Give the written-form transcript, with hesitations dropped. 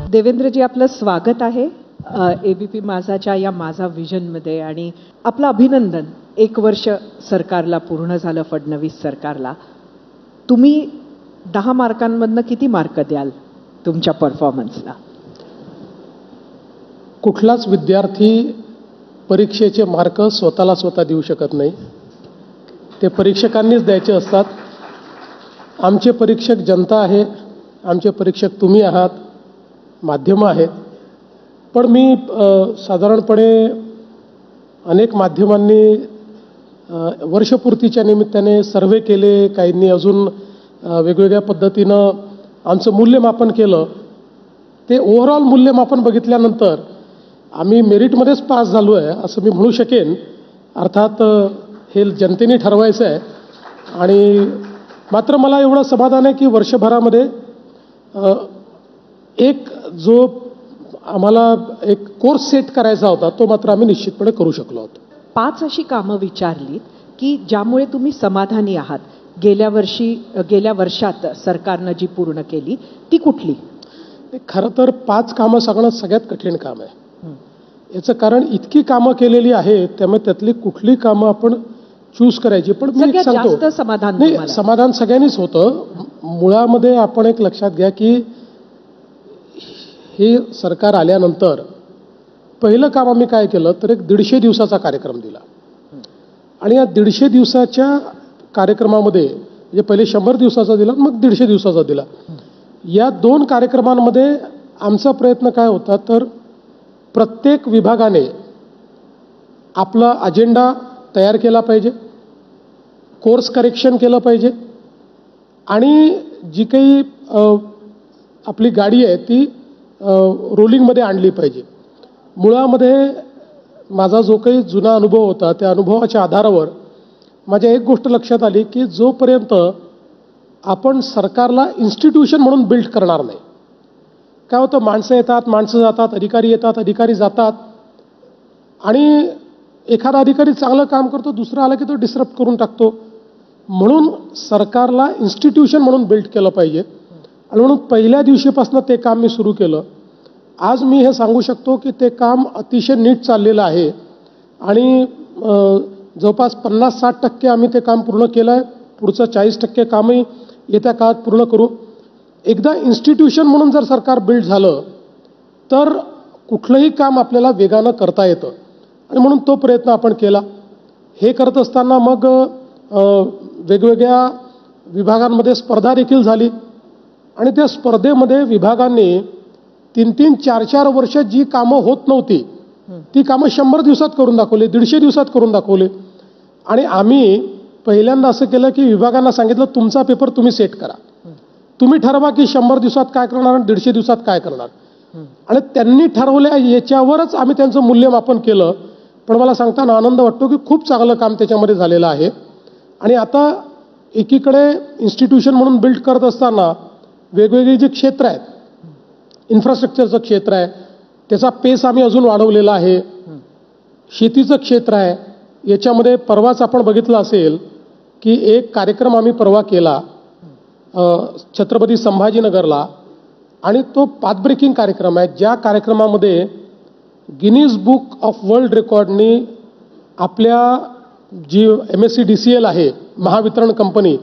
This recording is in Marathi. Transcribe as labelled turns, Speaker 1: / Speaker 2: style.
Speaker 1: देवेंद्रजी, आपलं स्वागत आहे एबीपी माझाच्या या माझा विजनमध्ये आणि आपलं अभिनंदन. 1 वर्ष सरकारला पूर्ण झालं, फडणवीस सरकारला. तुम्ही 10 मार्कांमधनं किती मार्क द्याल तुमच्या परफॉर्मन्सला?
Speaker 2: कुठलाच विद्यार्थी परीक्षेचे मार्क स्वतः देऊ शकत नाही, ते परीक्षकांनीच द्यायचे असतात. आमचे परीक्षक जनता आहे, आमचे परीक्षक तुम्ही आहात, माध्यमं आहेत. पण मी साधारणपणे अनेक माध्यमांनी वर्षपूर्तीच्या निमित्ताने सर्वे केले, काहींनी अजून वेगवेगळ्या पद्धतीनं आमचं मूल्यमापन केलं. ते ओव्हरऑल मूल्यमापन बघितल्यानंतर आम्ही मेरिटमध्येच पास झालो आहे असं मी म्हणू शकेन. अर्थात हे जनतेने ठरवायचं आहे. आणि मात्र मला एवढं समाधान आहे की वर्षभरामध्ये एक जो आम्हाला एक कोर्स सेट करायचा होता तो मात्र आम्ही निश्चितपणे करू शकलो आहोत.
Speaker 1: 5 अशी कामं विचारलीत की ज्यामुळे तुम्ही समाधानी आहात. गेल्या वर्षात सरकारनं जी पूर्ण केली ती कुठली?
Speaker 2: खरं तर 5 कामं सांगणं सगळ्यात कठीण काम आहे. याचं कारण इतकी कामं केलेली आहे, त्यामुळे त्यातली कुठली कामं आपण चूज करायची. पण मी एक सांगतो, समाधान सगळ्यांनीच होतं. मुळामध्ये आपण एक लक्षात घ्या की हे सरकार आल्यानंतर पहिलं काम आम्ही काय केलं तर एक 150 दिवसाचा कार्यक्रम दिला. आणि या 150 दिवसाच्या कार्यक्रमामध्ये म्हणजे पहिले 100 दिवसाचा दिला, मग 150 दिवसाचा दिला. या 2 कार्यक्रमांमध्ये आमचा प्रयत्न काय होता तर प्रत्येक विभागाने आपला अजेंडा तयार केला पाहिजे, कोर्स करेक्शन केलं पाहिजे आणि जी काही आपली गाडी आहे ती रोलिंगमध्ये आणली पाहिजे. मुळामध्ये माझा जो काही जुना अनुभव होता त्या अनुभवाच्या आधारावर माझ्या एक गोष्ट लक्षात आली की जोपर्यंत आपण सरकारला इन्स्टिट्यूशन म्हणून बिल्ड करणार नाही, काय होतं, माणसं येतात, माणसं जातात, अधिकारी येतात, अधिकारी जातात आणि एखादा अधिकारी चांगलं काम करतो, दुसरा आला की तो डिस्टर्ब करून टाकतो. म्हणून सरकारला इन्स्टिट्यूशन म्हणून बिल्ड केलं पाहिजे. आणि म्हणून पहिल्या दिवशीपासून ते काम मी सुरू केलं. आज मी हे सांगू शकतो की ते काम अतिशय नीट चाललेलं आहे आणि जवळपास 50-60% आम्ही ते काम पूर्ण केलं आहे. पुढचं 40% कामही येत्या काळात पूर्ण करू. एकदा इन्स्टिट्यूशन म्हणून जर सरकार बिल्ड झालं तर कुठलंही काम आपल्याला वेगानं करता येतं आणि म्हणून तो प्रयत्न आपण केला. हे करत असताना मग वेगवेगळ्या विभागांमध्ये स्पर्धा देखील झाली आणि त्या स्पर्धेमध्ये विभागांनी 3-3, 4-4 वर्ष जी कामं होत नव्हती ती कामं 100 दिवसात करून दाखवली, 150 दिवसात करून दाखवली. आणि आम्ही पहिल्यांदा असं केलं की विभागांना सांगितलं तुमचा पेपर तुम्ही सेट करा, तुम्ही ठरवा की 100 दिवसात काय करणार आणि 150 दिवसात काय करणार. आणि त्यांनी ठरवल्या याच्यावरच आम्ही त्यांचं मूल्यमापन केलं. पण मला सांगताना आनंद वाटतो की खूप चांगलं काम त्याच्यामध्ये झालेलं आहे. आणि आता एकीकडे इन्स्टिट्यूशन म्हणून बिल्ड करत असताना वेगवेगळी जी क्षेत्र आहेत, इन्फ्रास्ट्रक्चरचं क्षेत्र आहे त्याचा पेस आम्ही अजून वाढवलेला आहे, शेतीचं क्षेत्र आहे. याच्यामध्ये परवाच आपण बघितलं असेल की एक कार्यक्रम आम्ही परवा केला छत्रपती संभाजीनगरला आणि तो पाथ ब्रेकिंग कार्यक्रम आहे. ज्या कार्यक्रमामध्ये गिनीज बुक ऑफ वर्ल्ड रेकॉर्डनी आपल्या जी MSCDCL आहे महावितरण कंपनी